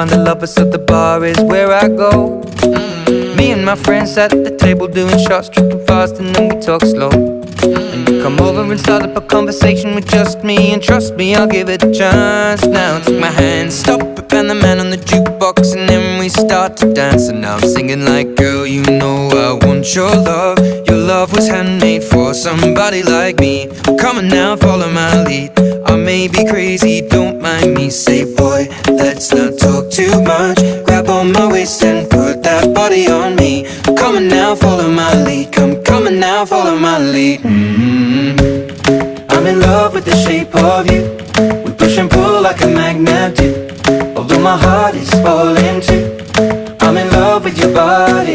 find the lovers, so the bar is where I go. Me and my friends sat at the table doing shots, tripping fast, and then we talk slow. And you come over and start up a conversation with just me, and trust me, I'll give it a chance. Now take my hand, stop it, and the man on the jukebox, and then we start to dance. And now I'm singing like, girl, you know I want your love. Your love was handmade for somebody like me. Come on now, follow my lead. I may be crazy, don't mind me. Say, boy, let's not talk too much. Grab on my waist and put that body on me. Come on now, follow my lead. Come on now, follow my lead. I'm in love with the shape of you. We push and pull like a magnet do. Although my heart is falling too, I'm in love with your body.